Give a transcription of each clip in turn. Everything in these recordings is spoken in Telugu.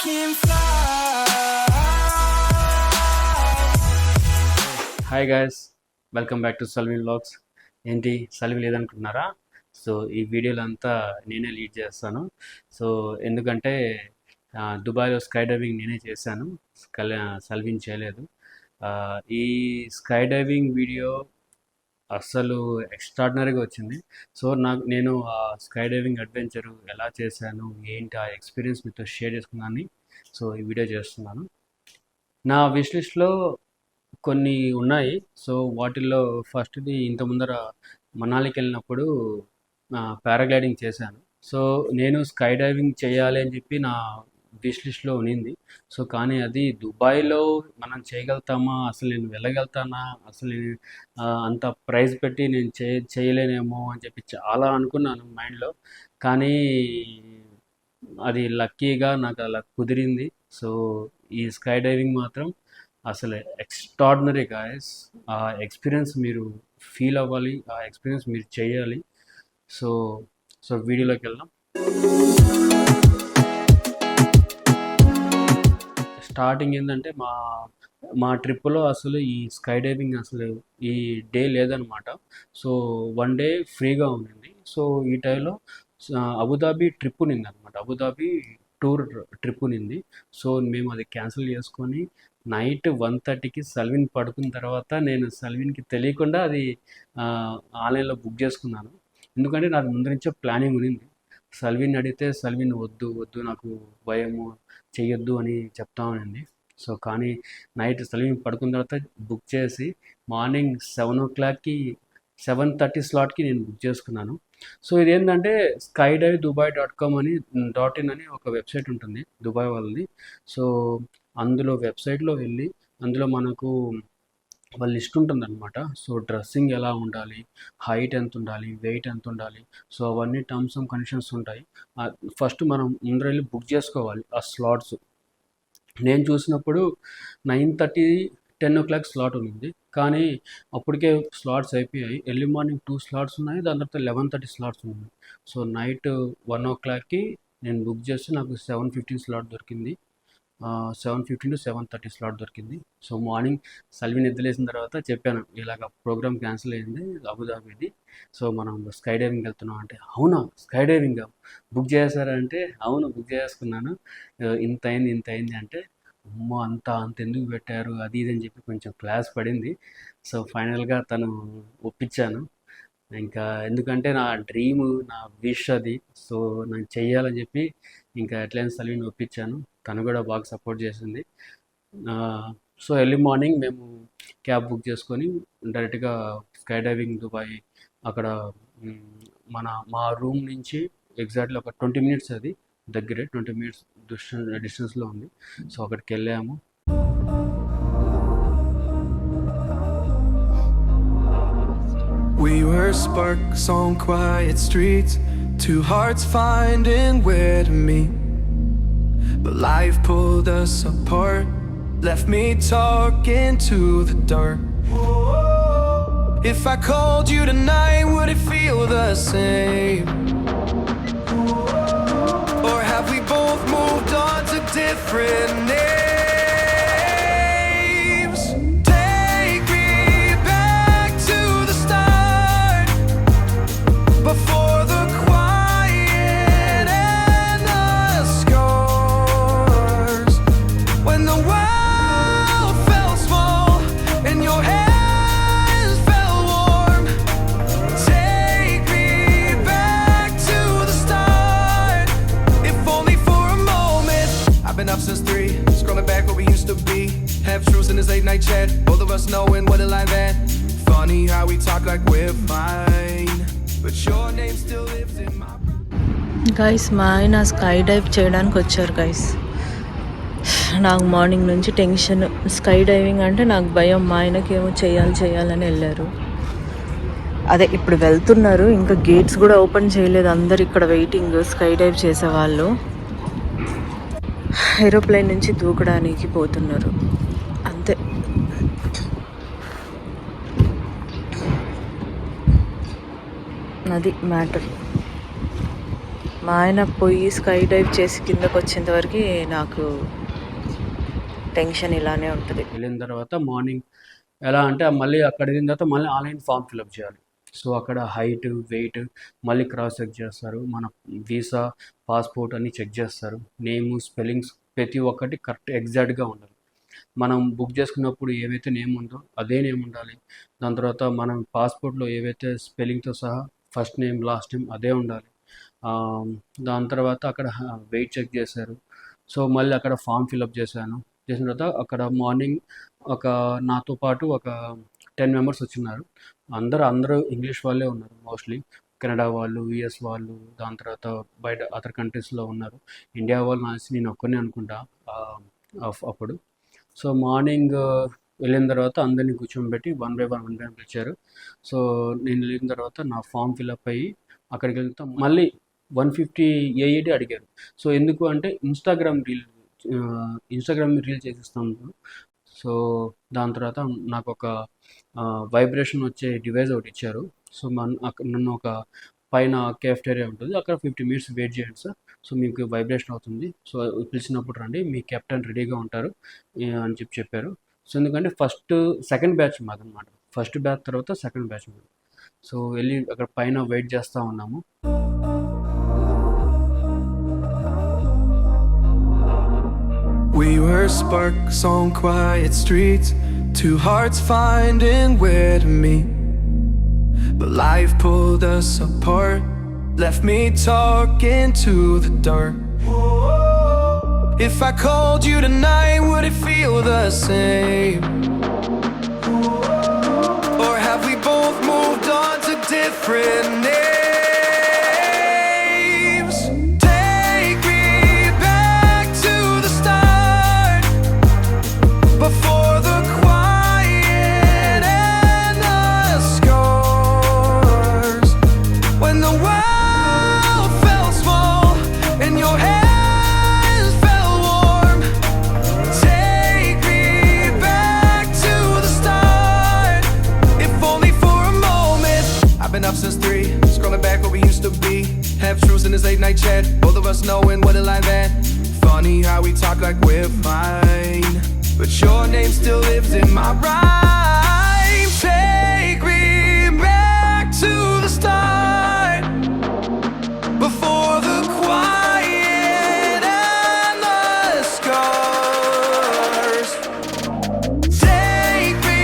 can fly. Hi guys, welcome back to Salvi vlogs. ఏంటి సల్వి లేదనుకుంటున్నారా? సో ఈ వీడియోలో అంతా నేనే లీడ్ చేస్తాను. సో ఎందుకంటే దుబాయ్లో స్కై డైవింగ్ నేనే చేశాను, సల్విని చేయలేదు. ఈ స్కై డైవింగ్ వీడియో అస్సలు ఎక్స్ట్రాడినరీగా వచ్చింది. సో నేను ఆ స్కై డైవింగ్ అడ్వెంచరు ఎలా చేశాను, ఏంటి ఆ ఎక్స్పీరియన్స్ మీతో షేర్ చేసుకున్నాను. సో ఈ వీడియో చేస్తున్నాను. నా విష్ లిస్ట్లో కొన్ని ఉన్నాయి. సో వాటిల్లో ఫస్ట్‌ది ఇంత ముందర మనాలికి వెళ్ళినప్పుడు పారాగ్లైడింగ్ చేశాను. సో నేను స్కై డైవింగ్ చేయాలి అని చెప్పి నా విష్ లిస్ట్‌లో ఉన్నింది. సో కానీ అది దుబాయ్‌లో మనం చేయగలుగుతామా? అసలు నేను వెళ్ళగలుగుతానా? అసలు నేను అంత ప్రైస్ పెట్టి నేను చేయలేనేమో అని చెప్పి చాలా అనుకున్నాను మైండ్‌లో. కానీ అది లక్కీగా నాకు అలా కుదిరింది. సో ఈ స్కై డైవింగ్ మాత్రం అసలు ఎక్స్ట్రాడినరీ గాయస్. ఆ ఎక్స్పీరియన్స్ మీరు ఫీల్ అవ్వాలి, ఆ ఎక్స్పీరియన్స్ మీరు చేయాలి. సో సో వీడియోలోకి వెళ్దాం. స్టార్టింగ్ ఏంటంటే మా ట్రిప్లో అసలు ఈ స్కై డైవింగ్ అసలు ఈ డే లేదనమాట. సో వన్ డే ఫ్రీగా ఉండింది. సో ఈ టైంలో అబుదాబి ట్రిప్ ఉన్నింది అనమాట. అబుదాబి టూర్ ట్రిప్ ఉన్నింది. సో మేము అది క్యాన్సిల్ చేసుకొని నైట్ 1:30కి సల్విన్ పడుకున్న తర్వాత నేను సల్విన్కి తెలియకుండా అది ఆన్లైన్లో బుక్ చేసుకున్నాను. ఎందుకంటే నాకు ముందు నుంచే ప్లానింగ్ ఉన్నింది. సల్విన్ అడిగితే సల్విన్ వద్దు వద్దు నాకు భయము, చెయ్యొద్దు అని చెప్తా ఉన్నింది. సో కానీ నైట్ సల్విన్ పడుకున్న తర్వాత బుక్ చేసి మార్నింగ్ 7:00కి 7:30 స్లాట్కి నేను బుక్ చేసుకున్నాను. సో ఇదేంటంటే skydivdubai.com అని .in అని ఒక వెబ్సైట్ ఉంటుంది దుబాయ్ వాళ్ళది. సో అందులో వెబ్సైట్లో వెళ్ళి అందులో మనకు వాళ్ళ లిస్ట్ ఉంటుందన్నమాట. సో డ్రెస్సింగ్ ఎలా ఉండాలి, హైట్ ఎంత ఉండాలి, వెయిట్ ఎంత ఉండాలి, సో అవన్నీ టర్మ్స్ అండ్ కండిషన్స్ ఉంటాయి. ఫస్ట్ మనం ముందర వెళ్ళి బుక్ చేసుకోవాలి ఆ స్లాట్స్. నేను చూసినప్పుడు 9:30 10:00 స్లాట్ ఉంది. కానీ అప్పటికే స్లాట్స్ అయిపోయాయి. ఎర్లీ మార్నింగ్ 2 స్లాట్స్ ఉన్నాయి, దాని తర్వాత 11:30 స్లాట్స్ ఉన్నాయి. సో నైట్ 1:00కి నేను బుక్ చేస్తే నాకు 7:15 స్లాట్ దొరికింది. 7:15 to 7:30 స్లాట్ దొరికింది. సో మార్నింగ్ సల్విన్ నిద్రలేసిన తర్వాత చెప్పాను, ఇలాగ ప్రోగ్రామ్ క్యాన్సిల్ అయింది అబుదాబిది. సో మనం స్కై డైవింగ్ వెళ్తున్నాం అంటే, అవునా స్కై డైవింగ్ బుక్ చేశారా అంటే, అవును బుక్ చేసుకున్నాను, ఇంత అయింది అంటే, అమ్మో అంత ఎందుకు పెట్టారు అది ఇది అని చెప్పి కొంచెం క్లాస్ పడింది. సో ఫైనల్గా తను ఒప్పించాను. ఇంకా ఎందుకంటే నా డ్రీము, నా విష్ అది. సో నేను చెయ్యాలని చెప్పి ఇంకా ఎట్లయినా సల్విని ఒప్పించాను. తను కూడా బాగా సపోర్ట్ చేసింది. సో ఎర్లీ మార్నింగ్ మేము క్యాబ్ బుక్ చేసుకొని డైరెక్ట్గా స్కై డైవింగ్ దుబాయ్ అక్కడ మా రూమ్ నుంచి ఎగ్జాక్ట్లీ ఒక 20 minutes, అది దగ్గరే 20 minutes డిస్టెన్స్లో ఉంది. సో అక్కడికి వెళ్ళాము. We were sparks on quiet streets, two hearts finding where to meet. But life pulled us apart, left me talking to the dark. If I called you tonight, would it feel the same? Or have we both moved on to different names? Take me back to the start, before the quiet and the scars. When the world felt small and your hands felt warm. Take me back to the start, if only for a moment. I've been up since 3, scrolling back where we used to be. Half truths in this late night chat, both of us knowing what a lie that. Funny how we talk like we're fine, but your name still lives in my. Guys మా ఆయన స్కై డైవ్ చేయడానికి వచ్చారు గైస్. నాకు మార్నింగ్ నుంచి టెన్షన్, స్కై డైవింగ్ అంటే నాకు భయం. మా ఆయనకేమో చేయాలని వెళ్ళారు. అదే ఇప్పుడు వెళ్తున్నారు. ఇంకా గేట్స్ కూడా ఓపెన్ చేయలేదు. అందరు ఇక్కడ వెయిటింగ్ స్కై డైవ్ చేసేవాళ్ళు. ఏరోప్లేన్ నుంచి దూకడానికి పోతున్నారు అంతే. అది మ్యాటర్. మా ఆయన పోయి స్కై డైవ్ చేసి కిందకు వచ్చేంత వరకు నాకు టెన్షన్ ఇలానే ఉంటుంది. వెళ్ళిన తర్వాత మార్నింగ్ ఎలా అంటే మళ్ళీ అక్కడ వెళ్ళిన తర్వాత మళ్ళీ ఆన్లైన్ ఫామ్ ఫిల్అప్ చేయాలి. సో అక్కడ హైట్, వెయిట్ మళ్ళీ క్రాస్ చెక్ చేస్తారు. మన వీసా, పాస్పోర్ట్ అన్నీ చెక్ చేస్తారు. నేము, స్పెల్లింగ్స్ ప్రతి ఒక్కటి కరెక్ట్ ఎగ్జాక్ట్గా ఉండాలి. మనం బుక్ చేసుకున్నప్పుడు ఏవైతే నేమ్ ఉందో అదే నేమ్ ఉండాలి. దాని తర్వాత మనం పాస్పోర్ట్లో ఏవైతే స్పెల్లింగ్తో సహా ఫస్ట్ నేమ్, లాస్ట్ నేమ్ అదే ఉండాలి. దాని తర్వాత అక్కడ వెయిట్ చెక్ చేశారు. సో మళ్ళీ అక్కడ ఫామ్ ఫిల్అప్ చేసిన తర్వాత అక్కడ మార్నింగ్ నాతో పాటు ఒక 10 మెంబర్స్ వచ్చిన్నారు. అందరూ ఇంగ్లీష్ వాళ్ళే ఉన్నారు. మోస్ట్లీ కెనడా వాళ్ళు, యూఎస్ వాళ్ళు, దాని తర్వాత బయట అదర్ కంట్రీస్లో ఉన్నారు. ఇండియా వాళ్ళు నేను ఒక్కనే అనుకుంటా అప్పుడు. సో మార్నింగ్ వెళ్ళిన తర్వాత అందరినీ కూర్చోబెట్టి వన్ బై వన్ పిలిచారు. సో నేను వెళ్ళిన తర్వాత నా ఫామ్ ఫిల్అప్ అయ్యి అక్కడికి వెళ్తా మళ్ళీ 150 AED అడిగారు. సో ఎందుకు అంటే ఇన్స్టాగ్రామ్ రీల్ చేసిస్తాను. సో దాని తర్వాత నాకు ఒక వైబ్రేషన్ వచ్చే డివైస్ ఒకటి ఇచ్చారు. సో నన్ను ఒక పైన కేఫ్టేరియా ఉంటుంది, అక్కడ 50 minutes వెయిట్ చేయండి సార్, సో మీకు వైబ్రేషన్ అవుతుంది, సో పిలిచినప్పుడు రండి, మీ కెప్టెన్ రెడీగా ఉంటారు అని చెప్పారు. సో ఎందుకంటే సెకండ్ బ్యాచ్ మాదనమాట. ఫస్ట్ బ్యాచ్ తర్వాత సెకండ్ బ్యాచ్ మాది. సో వెళ్ళి అక్కడ పైన వెయిట్ చేస్తూ ఉన్నాము. We were sparks on quiet streets, two hearts finding where to meet. But life pulled us apart, left me talking to the dark. If I called you tonight, would it feel the same? Or have we both moved on to different names? Take me back to the start, before the quiet and the scars. When the world felt small and your hands felt warm. Take me back to the start, if only for a moment. I've been up since 3, scrolling back what we used to be. Half truths in this late night chat, both of us knowing what a lie that. Funny how we talk like we're fine, but your name still lives in my rhyme. Take me back to the start, before the quiet and the scars. Take me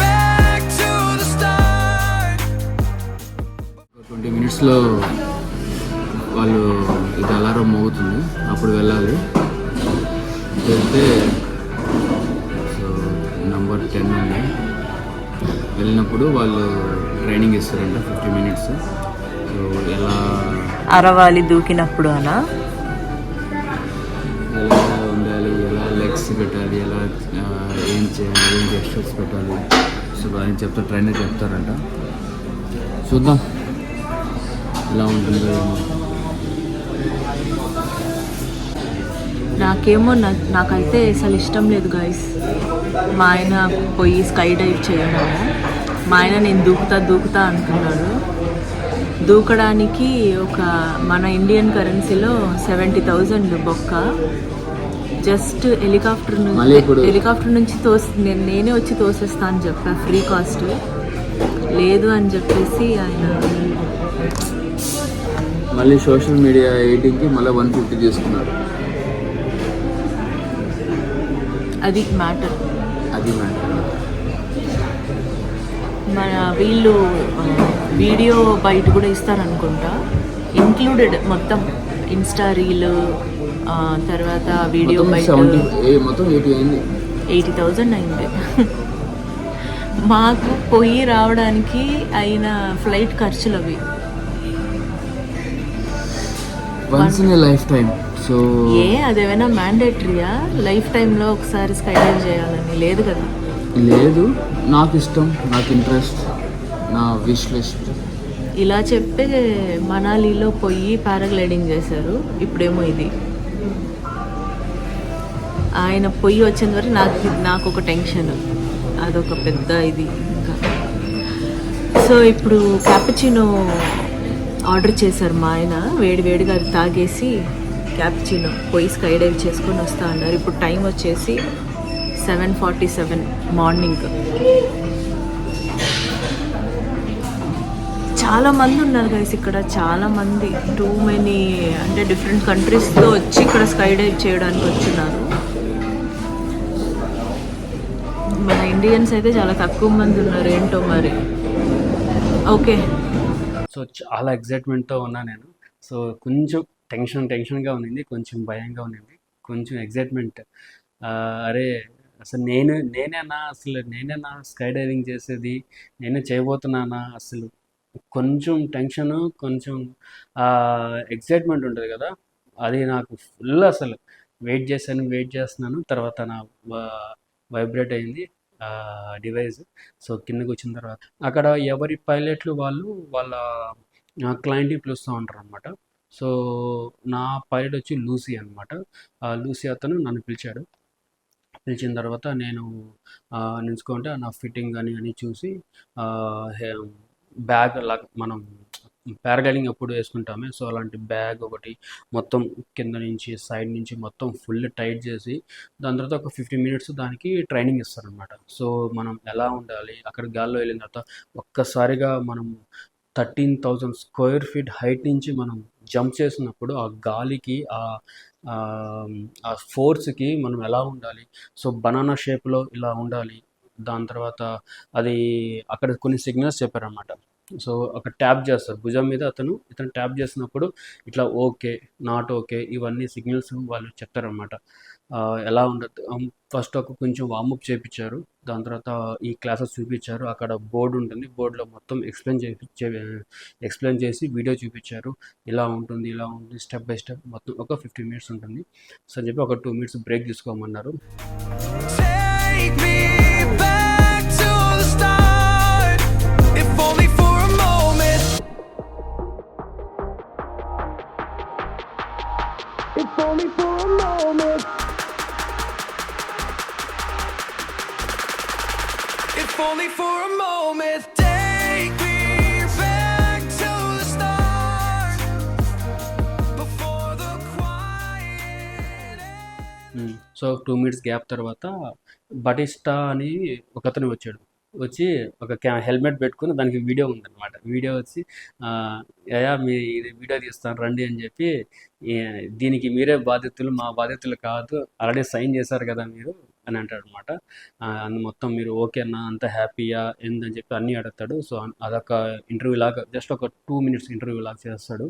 back to the start. 20 minutesలో వాళ్ళు ఇది అలారం మోగుతుంది, అప్పుడు వెళ్ళాలి. వెళ్తే సో నంబర్ 10 ఉన్నాయి. వెళ్ళినప్పుడు వాళ్ళు ట్రైనింగ్ ఇస్తారంట 50 minutes. సో ఎలా అరవాలి దూకినప్పుడు అనా ఉండాలి, ఎలా లెగ్స్ పెట్టాలి, ఎలా ఏం చేయాలి, ఏం గెస్టర్స్ పెట్టాలి, సో అని ట్రైనర్ చెప్తారంట. చూద్దాం ఎలా ఉంటుందో ఏమో. నాకైతే అసలు ఇష్టం లేదు గైస్ మా ఆయన పోయి స్కై డైవ్ చేయడం. మా ఆయన నేను దూకుతా అంటున్నాడు. దూకడానికి మన ఇండియన్ కరెన్సీలో 70,000 బొక్క. జస్ట్ హెలికాప్టర్ నుంచి నేనే వచ్చి తోసేస్తా అని చెప్పా, ఫ్రీ కాస్ట్. లేదు అని చెప్పేసి ఆయన మళ్ళీ సోషల్ మీడియా ఎడిటింగ్కి మళ్ళీ 150 తీసుకున్నారు. అది మ్యాటర్. మన వీళ్ళు వీడియో బయట కూడా ఇస్తారనుకుంటా, ఇంక్లూడెడ్ మొత్తం ఇన్స్టా రీల్, తర్వాత వీడియో బయట మొత్తం 80,000 అయింది. మాకు పోయి రావడానికి అయిన ఫ్లైట్ ఖర్చులు అవి. Once in a life time. So అదేమైనా మ్యాండేటరీయా లైఫ్ టైంలో ఒకసారి స్కై డైవ్ చేయాలని? లేదు కదా. లేదు, నాకు ఇష్టం, నాకు ఇంట్రెస్ట్, నా విష్ లిస్ట్. ఇలా చెప్పే మనాలిలో పోయి పారాగ్లైడింగ్ చేశారు, ఇప్పుడేమో ఇది. ఆయన పొయ్యి వచ్చేంత వరకు నాకు ఒక టెన్షన్, అదొక పెద్ద ఇది. ఇంకా సో ఇప్పుడు క్యాపుచినో ఆర్డర్ చేశారు మా ఆయన. వేడి వేడిగా అది తాగేసి క్యాప్చినో పోయి స్కై డైవ్ చేసుకొని వస్తా అన్నారు. ఇప్పుడు టైం వచ్చేసి 7:47 మార్నింగ్. చాలా మంది ఉన్నారు గైస్ ఇక్కడ, చాలా మంది, టూ మెనీ, అంటే డిఫరెంట్ కంట్రీస్తో వచ్చి ఇక్కడ స్కై డైవ్ చేయడానికి వచ్చినారు. మన ఇండియన్స్ అయితే చాలా తక్కువ మంది ఉన్నారు, ఏంటో మరి. ఓకే, సో చాలా ఎగ్జైట్మెంట్తో ఉన్నా నేను. సో కొంచెం టెన్షన్గా ఉన్నింది, కొంచెం భయంగా ఉన్నింది, కొంచెం ఎగ్జైట్మెంట్. అరే అసలు నేనేనా స్కై డైవింగ్ చేసేది, నేనే చేయబోతున్నానా, అసలు కొంచెం టెన్షను, కొంచెం ఎగ్జైట్మెంట్ ఉంటుంది కదా, అది నాకు ఫుల్. అసలు వెయిట్ చేస్తున్నాను. తర్వాత నా వైబ్రేట్ అయింది డివైస్. సో కిందకు వచ్చిన తర్వాత అక్కడ ఎవరి పైలట్లు వాళ్ళ క్లయింట్ని పిలుస్తూ ఉంటారు అనమాట. సో నా పైలట్ వచ్చి లూసీ అనమాట. లూసీ అతను నన్ను పిలిచిన తర్వాత నేను నిల్చుకుంటే నా ఫిట్టింగ్ అని చూసి బ్యాగ్ లాగా మనం పారాగ్లైడింగ్ ఎప్పుడు వేసుకుంటామే, సో అలాంటి బ్యాగ్ ఒకటి మొత్తం కింద నుంచి సైడ్ నుంచి మొత్తం ఫుల్ టైట్ చేసి, దాని తర్వాత ఒక 15 మినిట్స్ దానికి ట్రైనింగ్ ఇస్తారనమాట. సో మనం ఎలా ఉండాలి, అక్కడ గాల్లో వెళ్ళిన తర్వాత ఒక్కసారిగా మనం 13,000 స్క్వేర్ ఫీట్ హైట్ నుంచి మనం జంప్ చేసినప్పుడు ఆ గాలికి ఆ ఫోర్స్కి మనం ఎలా ఉండాలి, సో బనానా షేప్లో ఇలా ఉండాలి. దాని తర్వాత అది అక్కడ కొన్ని సిగ్నల్స్ చెప్పారన్నమాట. సో ఒక ట్యాప్ చేస్తారు భుజం మీద, ఇతను ట్యాప్ చేసినప్పుడు ఇట్లా ఓకే, నాట్ ఓకే, ఇవన్నీ సిగ్నల్స్ వాళ్ళు చెప్తారనమాట. ఎలా ఉండదు, ఫస్ట్ కొంచెం వార్మప్ చేయించారు. దాని తర్వాత ఈ క్లాసెస్ చూపించారు. అక్కడ బోర్డు ఉంటుంది, బోర్డులో మొత్తం ఎక్స్ప్లెయిన్ చేసి వీడియో చూపించారు. ఇలా ఉంటుంది స్టెప్ బై స్టెప్ మొత్తం ఒక 15 మినిట్స్ ఉంటుంది. సో అని చెప్పి ఒక 2 మినిట్స్ బ్రేక్ తీసుకోమన్నారు. Take me back to the start, if only for a moment. If only for a moment. If only for a moment. Take me back to the start, before the quiet ends. So 2 minutes gap తర్వాత బటిస్టా అని ఒకతను వచ్చి ఒక హెల్మెట్ పెట్టుకుని దానికి వీడియో ఉందన్నమాట. వీడియో వచ్చి యా మీ ఇది వీడియో తీస్తాను రండి అని చెప్పి, దీనికి మీరే బాధ్యతలు, మా బాధ్యతలు కాదు, ఆల్రెడీ సైన్ చేశారు కదా మీరు అని అంటాడు అనమాట. మొత్తం మీరు ఓకేనా, అంత హ్యాపీయా ఏందని చెప్పి అన్నీ అడుగుతాడు. సో అదొక ఇంటర్వ్యూ లాగా, జస్ట్ ఒక 2 మినిట్స్ ఇంటర్వ్యూ లాగా చేస్తాడు.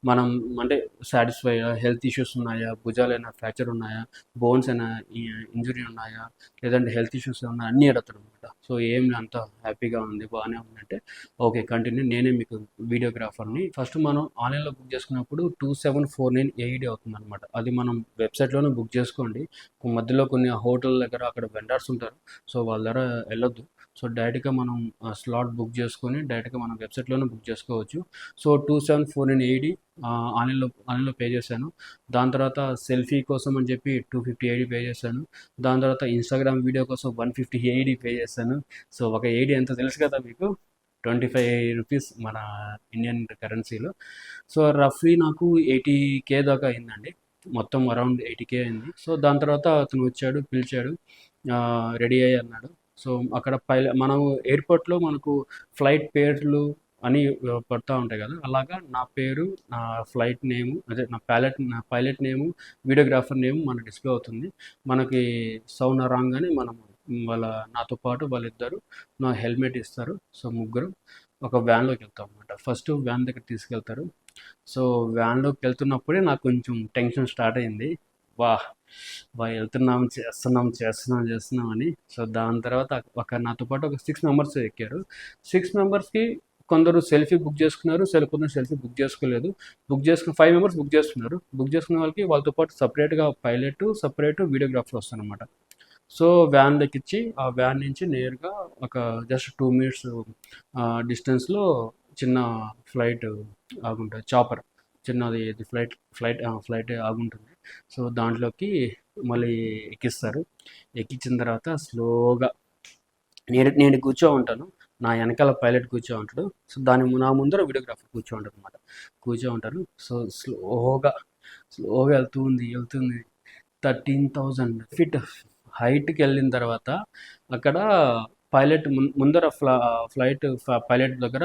మనం అంటే సాటిస్ఫై, హెల్త్ ఇష్యూస్ ఉన్నాయా, భుజాలైనా ఫ్రాక్చర్ ఉన్నాయా, బోన్స్ అయినా ఇంజురీ ఉన్నాయా, లేదంటే హెల్త్ ఇష్యూస్ ఏమన్నా అన్నీ అడుగుతాడు అనమాట. సో ఏం అంత హ్యాపీగా ఉంది, బాగానే ఉందంటే ఓకే కంటిన్యూ, నేనే మీకు వీడియోగ్రాఫర్ని. ఫస్ట్ మనం ఆన్లైన్లో బుక్ చేసుకున్నప్పుడు 2749 AED అవుతుంది అనమాట. అది మనం వెబ్సైట్లోనే బుక్ చేసుకోండి. మధ్యలో కొన్ని హోటల్ దగ్గర అక్కడ వెండర్స్ ఉంటారు, సో వాళ్ళ దగ్గర వెళ్ళొద్దు. సో డైరెక్ట్గా మనం స్లాట్ బుక్ చేసుకొని డైరెక్ట్గా మనం వెబ్సైట్లోనే బుక్ చేసుకోవచ్చు. సో 2749 AED ఆన్లైన్లో పే చేశాను. దాని తర్వాత సెల్ఫీ కోసం అని చెప్పి 250 AED పే చేశాను. దాని తర్వాత ఇన్స్టాగ్రామ్ వీడియో కోసం 150 AED పే చేశాను. సో ఒక AED ఎంతో తెలుసు కదా మీకు, 25 రూపీస్ మన ఇండియన్ కరెన్సీలో. సో రఫ్లీ నాకు 80K దాకా అయిందండి, మొత్తం అరౌండ్ 80K అయింది. సో దాని తర్వాత అతను వచ్చాడు, పిలిచాడు, రెడీ అయ్యి అన్నాడు. సో అక్కడ మనం ఎయిర్పోర్ట్లో మనకు ఫ్లైట్ పేర్లు అని పడుతూ ఉంటాయి కదా, అలాగా నా పేరు, నా ఫ్లైట్ నేము, అదే నా పైలట్ నేము, వీడియోగ్రాఫర్ నేము మన డిస్ప్లే అవుతుంది. మనకి సౌండ్ రాగానే మనం నాతో పాటు వాళ్ళిద్దరు నా హెల్మెట్ ఇస్తారు. సో ముగ్గురు ఒక వ్యాన్లోకి వెళ్తాం అనమాట. ఫస్ట్ వ్యాన్ దగ్గర తీసుకెళ్తారు. సో వ్యాన్లోకి వెళ్తున్నప్పుడే నాకు కొంచెం టెన్షన్ స్టార్ట్ అయింది. వెళ్తున్నాం, చేస్తున్నాం అని. సో దాని తర్వాత నాతో పాటు ఒక 6 మెంబర్స్ ఎక్కారు. 6 మెంబర్స్కి కొందరు సెల్ఫీ బుక్ చేసుకున్నారు, కొందరు సెల్ఫీ బుక్ చేసుకోలేదు. 5 మెంబర్స్ బుక్ చేసుకున్నారు. బుక్ చేసుకున్న వాళ్ళకి వాళ్ళతో పాటు సపరేట్గా పైలట్, సపరేట్ వీడియోగ్రాఫర్ వస్తారనమాట. సో వ్యాన్ ఎక్కించి ఆ వ్యాన్ నుంచి నేరుగా ఒక జస్ట్ 2 మినిట్స్ డిస్టెన్స్లో చిన్న ఫ్లైట్ ఆగుంటుంది, చాపర్ చిన్నది, ఫ్లైట్ ఆగుంటుంది. సో దాంట్లోకి మళ్ళీ ఎక్కిస్తారు. ఎక్కించిన తర్వాత స్లోగా నేను కూర్చో ఉంటాను. నా వెనకాల పైలట్ కూర్చో ఉంటాడు. సో నా ముందర వీడియోగ్రాఫర్ కూర్చో ఉంటాడు అనమాట. కూర్చో ఉంటారు. సో స్లోగా వెళ్తుంది 13,000 ఫీట్ హైట్కి వెళ్ళిన తర్వాత అక్కడ పైలట్ ముందర ఫ్లైట్ పైలట్ దగ్గర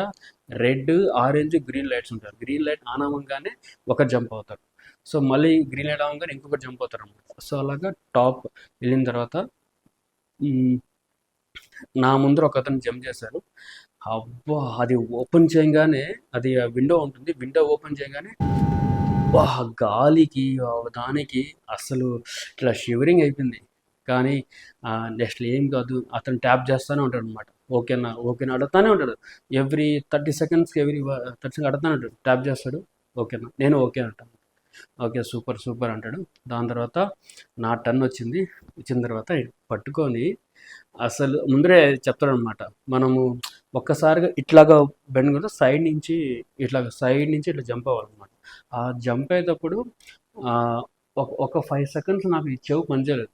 రెడ్, ఆరెంజ్, గ్రీన్ లైట్స్ ఉంటారు. గ్రీన్ లైట్ ఆన్ అవ్వగానే ఒక జంప్ అవుతారు. సో మళ్ళీ గ్రీన్ లైట్ అవ్వగానే ఇంకొకటి జంప్ అవుతారు అనమాట. సో అలాగా టాప్ వెళ్ళిన తర్వాత నా ముందర ఒక అతను జంప్ చేశారు. అబ్బా, అది ఓపెన్ చేయగానే, అది విండో ఉంటుంది, విండో ఓపెన్ చేయగానే వా గాలికి దానికి అసలు ఇట్లా షివరింగ్ అయిపోయింది. కానీ నెక్స్ట్ ఏం కాదు, అతను ట్యాప్ చేస్తూనే ఉంటాడు అనమాట. ఓకేనా ఓకేనా అడుగుతానే ఉంటాడు. ఎవ్రీ 30 సెకండ్స్కి 30 సెకండ్ అడుగుతానే ఉంటాడు. ట్యాప్ చేస్తాడు. ఓకేనా, నేను ఓకే అంటాను. ఓకే సూపర్ సూపర్ అంటాడు. దాని తర్వాత నా టర్న్ వచ్చిన తర్వాత పట్టుకొని అసలు ముందరే చెప్తాడు అనమాట. మనము ఒక్కసారిగా ఇట్లాగా బెండ్ కూడా సైడ్ నుంచి ఇట్లా జంప్ అవ్వాలన్నమాట. ఆ జంప్ అయ్యేటప్పుడు ఒక 5 సెకండ్స్ నాకు ఈ చెవి పనిచేయలేదు.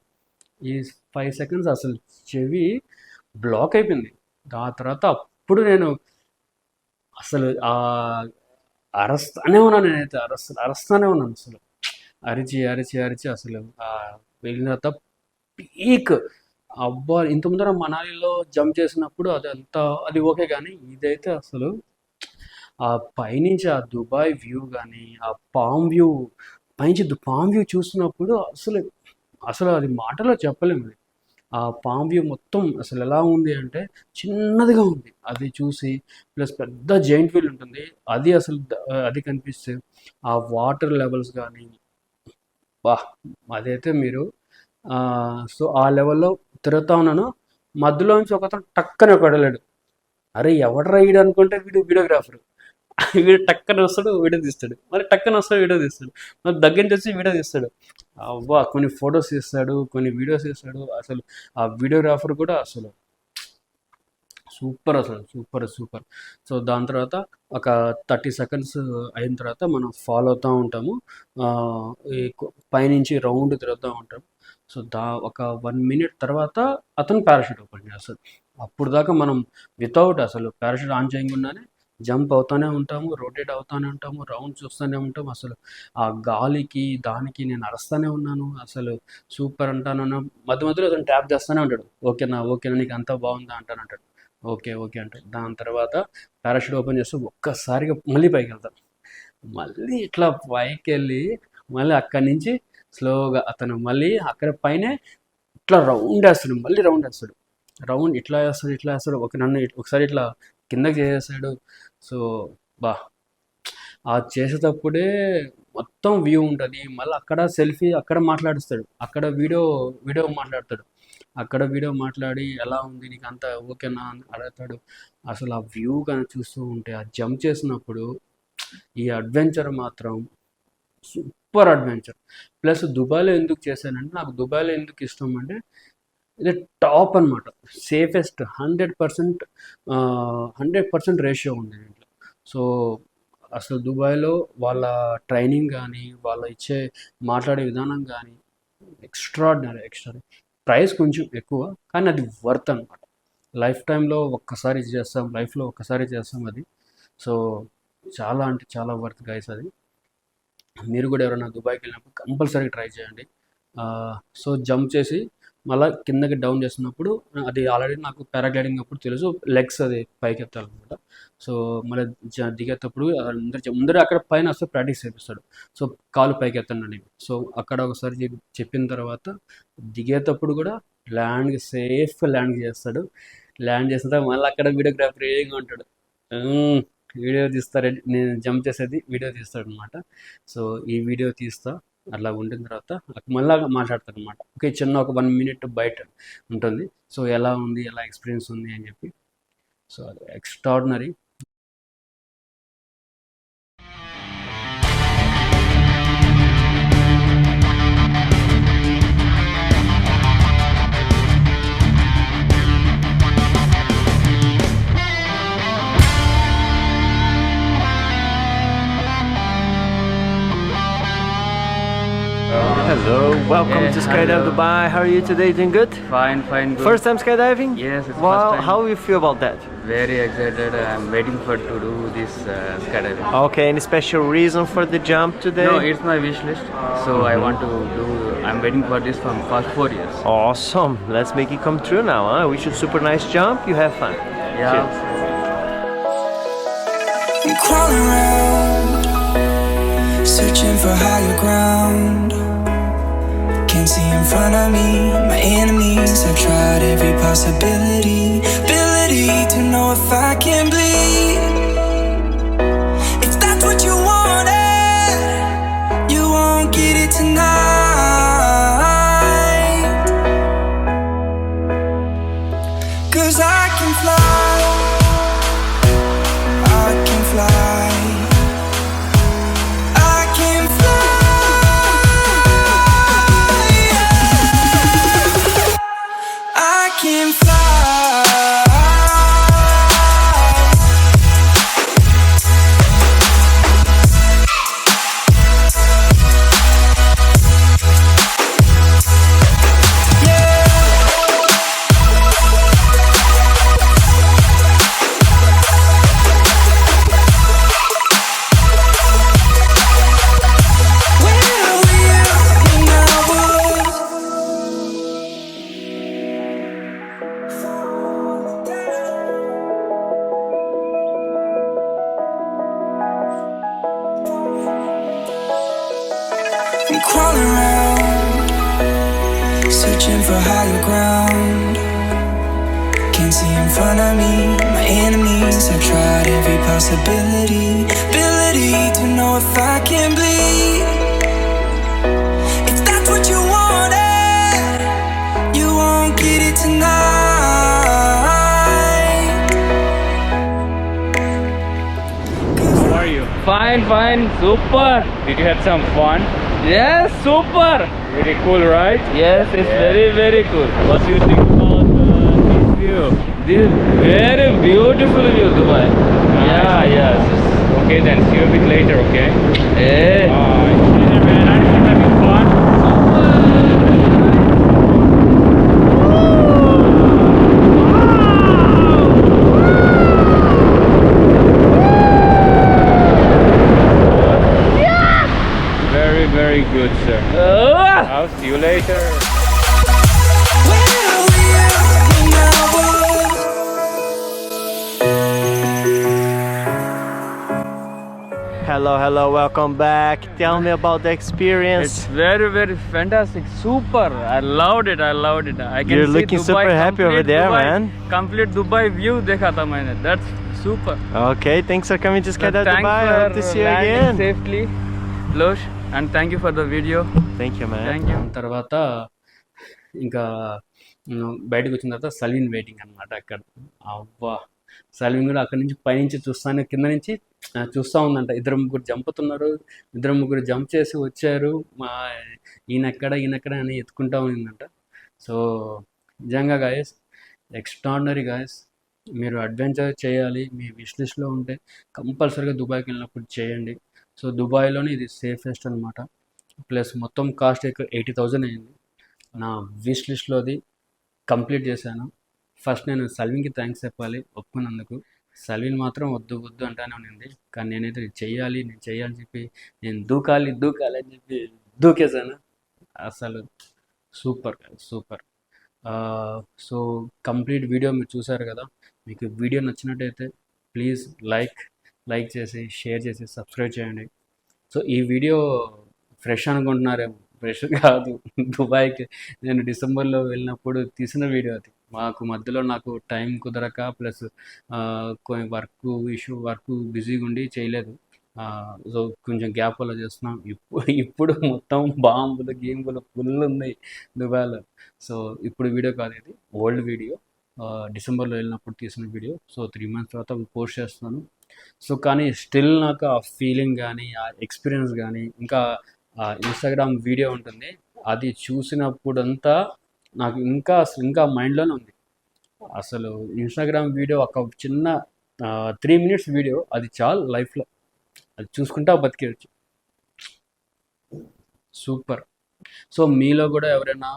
ఈ 5 సెకండ్స్ అసలు చెవి బ్లాక్ అయిపోయింది. దాని తర్వాత అప్పుడు నేను అసలు అరస్తానే ఉన్నాను. నేనైతే అరస్తానే ఉన్నాను. అసలు అరిచి అసలు వెళ్ళిన తర్వాత పీక్. అబ్బా, ఇంత ముందర మనాలిలో జంప్ చేసినప్పుడు అది ఓకే, కానీ ఇదైతే అసలు ఆ పైనుంచి ఆ దుబాయ్ వ్యూ కానీ, ఆ పామ్ వ్యూ పైనుంచి పామ్ వ్యూ చూసినప్పుడు అసలు అది మాటలో చెప్పలేము. ఆ పామ్ వ్యూ మొత్తం అసలు ఎలా ఉంది అంటే చిన్నదిగా ఉంది. అది చూసి ప్లస్ పెద్ద జైంట్ వీల్ ఉంటుంది, అది కనిపిస్తే ఆ వాటర్ లెవెల్స్ కానీ అదైతే మీరు సో ఆ లెవెల్లో తిరుగుతా ఉన్నాను. మధ్యలోంచి ఒకతను టక్కని పడలేడు. అరే ఎవడరా ఈడు అనుకుంటే వీడియోగ్రాఫర్. వీడు టక్కన వస్తాడు, వీడియో తీస్తాడు, మరి టక్కన వస్తాడు, వీడియో తీస్తాడు, మరి దగ్గర నుంచి వచ్చి వీడియో తీస్తాడు. అవ్వా, కొన్ని ఫొటోస్ తీస్తాడు, కొన్ని వీడియోస్ తీస్తాడు. అసలు ఆ వీడియోగ్రాఫర్ కూడా అసలు సూపర్. సో దాని తర్వాత ఒక 30 సెకండ్స్ అయిన తర్వాత మనం ఫాలో అవుతూ ఉంటాము. ఈ పైనుంచి రౌండ్ తిరుగుతూ ఉంటాం. సో ఒక 1 మినిట్ తర్వాత అతను పారాషూట్ ఓపెన్ చేస్తాడు. అప్పుడు దాకా మనం వితౌట్ అసలు పారాషూట్ ఆన్ చేయకుండానే జంప్ అవుతూనే ఉంటాము, రొటేట్ అవుతూనే ఉంటాము, రౌండ్ చూస్తూనే ఉంటాము. అసలు ఆ గాలికి దానికి నేను అరుస్తూనే ఉన్నాను. అసలు సూపర్ అంటాను. మధ్యలో అతను ట్యాప్ చేస్తూనే ఉంటాడు. ఓకేనా నీకు అంతా బాగుందా అంటాడు. ఓకే అంటాడు. దాని తర్వాత పారాషూట్ ఓపెన్ చేస్తే ఒక్కసారిగా మళ్ళీ పైకి వెళ్తాను. మళ్ళీ ఇట్లా పైకి వెళ్ళి మళ్ళీ అక్కడి నుంచి స్లోగా అతను మళ్ళీ అక్కడ పైనే ఇట్లా రౌండ్ వేస్తాడు. రౌండ్ ఇట్లా వేస్తాడు. నన్ను ఒకసారి ఇట్లా కిందకి చేసేసాడు. సో ఆ చేసేటప్పుడే మొత్తం వ్యూ ఉంటుంది. మళ్ళీ అక్కడ సెల్ఫీ అక్కడ మాట్లాడిస్తాడు, అక్కడ వీడియో మాట్లాడతాడు. అక్కడ వీడియో మాట్లాడి ఎలా ఉంది నీకు అంతా ఓకేనా అని అడుగుతాడు. అసలు ఆ వ్యూ కానీ చూస్తూ ఉంటే, ఆ జంప్ చేసినప్పుడు ఈ అడ్వెంచర్ మాత్రం సూపర్ అడ్వెంచర్. ప్లస్ దుబాయ్లో ఎందుకు చేశానంటే, నాకు దుబాయ్లో ఎందుకు ఇష్టం అంటే ఇది టాప్ అనమాట. సేఫెస్ట్ 100% రేషియో ఉంది దీంట్లో. సో అసలు దుబాయ్లో వాళ్ళ ట్రైనింగ్ కానీ, వాళ్ళ మాట్లాడే విధానం కానీ ఎక్స్ట్రాడినరీ. ప్రైస్ కొంచెం ఎక్కువ, కానీ అది వర్త్ అనమాట. లైఫ్లో ఒక్కసారి చేస్తాం అది. సో చాలా అంటే చాలా వర్త్ గైస్ అది. మీరు కూడా ఎవరైనా దుబాయ్కి వెళ్ళినప్పుడు కంపల్సరీ ట్రై చేయండి. సో జంప్ చేసి మళ్ళీ కిందకి డౌన్ చేస్తున్నప్పుడు, అది ఆల్రెడీ నాకు పారాగ్లైడింగ్ అప్పుడు తెలుసు, లెగ్స్ అది పైకి ఎత్తాలన్నమాట. సో మళ్ళీ దిగేటప్పుడు ముందర అక్కడ పైన వస్తే ప్రాక్టీస్ చేపిస్తాడు. సో కాలు పైకి ఎత్తండి. సో అక్కడ ఒకసారి చెప్పిన తర్వాత దిగేటప్పుడు కూడా సేఫ్గా ల్యాండ్ చేస్తాడు. ల్యాండ్ చేసిన తర్వాత మళ్ళీ అక్కడ వీడియోగ్రాఫర్ ఏగా ఉంటాడు, వీడియో తీస్తారు. నేను జంప్ చేసేది వీడియో తీస్తాడు అనమాట. సో ఈ వీడియో తీస్తా అట్లా ఉండిన తర్వాత మళ్ళీ మాట్లాడతారు అనమాట. ఓకే, ఒక 1 మినిట్ బయట ఉంటుంది. సో ఎలా ఉంది, ఎలా ఎక్స్పీరియన్స్ ఉంది అని చెప్పి. సో అది extraordinary. Hello, welcome to Skydive Dubai. How are you today? Doing good? Fine, good. First time skydiving? Yes, it's Wow, first time. how you feel about that? Very excited. I'm waiting for to do this skydiving. Okay, any special reason for the jump today? No, it's my wish list. So I want to do. I'm waiting for this from past 4 years. Awesome. Let's make it come true now, huh? Wish you super nice jump. You have fun. Yeah. Cheers. I'm crawling around, searching for higher ground. Can't see in front of me, my enemies. I've tried every possibility, ability to know if I can bleed. If that's what you wanted, you won't get it tonight. 'Cause I can fly, I can fly, I can fly, I can fly. Where were you when I was falling down? I'm crawling around, searching for higher ground. Can't see in front of me, my enemies. I've tried every possibility, ability to know if I can bleed. If that's what you wanted, you won't get it tonight. How are you? Fine, super. Did you have some fun? Yes, super. Very cool, right? Yes, it's very cool. What do you think about this view? This very beautiful view, Dubai. Yeah, yes. Okay, then see you a bit later, okay? Yeah. It's very nice. You having fun? Very good, sir. I'll see you later. Where were you when I was? Hello, welcome back. Tell me about the experience. It's very fantastic. Super. I loved it. I can You're see looking Dubai, super happy over complete there, Dubai, man. Complete Dubai view dekha tha maine. That's super. Okay, thanks for coming to Skydive Thanks Dubai. for Hope to see you landing again. safely, Losh, and thank you for the video. Thank you, man. Thank you. తర్వాత ఇంకా బయటకు వచ్చిన తర్వాత సలీన్ వెయిటింగ్ అనమాట అక్కడ. అవ్వా, సలీన్ కూడా అక్కడి నుంచి పైనుంచి చూస్తాను, కింద నుంచి చూస్తూ ఉందంట. ఇద్దరు ముగ్గురు జంపుతున్నారు, ఇద్దరు ముగ్గురు జంప్ చేసి వచ్చారు. మా ఈయనెక్కడ అని ఎత్తుకుంటా ఉందంట. సో నిజంగా గాయస్, ఎక్స్ట్రాడినరీ గాయస్. మీరు అడ్వెంచర్ చేయాలి, మీ విష్ లిస్ట్లో ఉంటే కంపల్సరీగా దుబాయ్కి వెళ్ళినప్పుడు చేయండి. సో దుబాయ్లోనే ఇది సేఫెస్ట్ అనమాట. ప్లస్ మొత్తం కాస్ట్ 80,000 అయింది. నా విష్ లిస్ట్లోది కంప్లీట్ చేశాను. ఫస్ట్ నేను సల్విన్కి థ్యాంక్స్ చెప్పాలి ఒప్పుకున్నందుకు. సల్విన్ మాత్రం వద్దు అంటానే ఉన్నింది, కానీ నేనైతే నేను చెయ్యాలి చెప్పి నేను దూకాలి అని చెప్పి దూకేశాను. అసలు సూపర్. సో కంప్లీట్ వీడియో మీరు చూసారు కదా. మీకు వీడియో నచ్చినట్టయితే ప్లీజ్ లైక్ చేసి షేర్ చేసి సబ్స్క్రైబ్ చేయండి. సో ఈ వీడియో ఫ్రెష్ అనుకుంటున్నారేమో, ఫ్రెష్ కాదు. దుబాయ్కి నేను డిసెంబర్లో వెళ్ళినప్పుడు తీసిన వీడియో అది. మధ్యలో నాకు టైం కుదరక ప్లస్ కొన్ని వర్క్ బిజీగా ఉండి చేయలేదు. సో కొంచెం గ్యాప్ వల్ల చేస్తున్నాం. ఇప్పుడు మొత్తం గేమ్లు ఫుల్ ఉన్నాయి దుబాయ్లో. సో ఇప్పుడు వీడియో కాదు, ఇది ఓల్డ్ వీడియో, డిసెంబర్లో వెళ్ళినప్పుడు తీసిన వీడియో. సో 3 months తర్వాత పోస్ట్ చేస్తున్నాను. సో కానీ స్టిల్ నాకు ఆ ఫీలింగ్ కానీ ఆ ఎక్స్పీరియన్స్ కానీ ఇంకా ఇన్స్టాగ్రామ్ వీడియో ఉంటుంది, అది చూసినప్పుడంతా నాకు ఇంకా మైండ్లోనే ఉంది. అసలు ఇన్స్టాగ్రామ్ వీడియో ఒక చిన్న 3 minutes వీడియో, అది చాలు లైఫ్లో, అది చూసుకుంటా బతికేయచ్చు. సూపర్. సో మీలో కూడా ఎవరైనా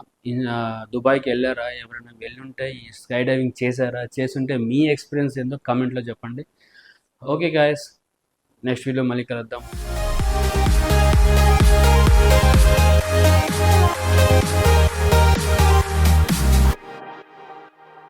దుబాయ్కి వెళ్ళారా, ఎవరైనా వెళ్ళుంటే ఈ స్కై డైవింగ్ చేశారా, చేస్తుంటే మీ ఎక్స్పీరియన్స్ ఏందో కామెంట్లో చెప్పండి. ఓకే గాయస్, నెక్స్ట్ వీడియో మళ్ళీ కలుద్దాం.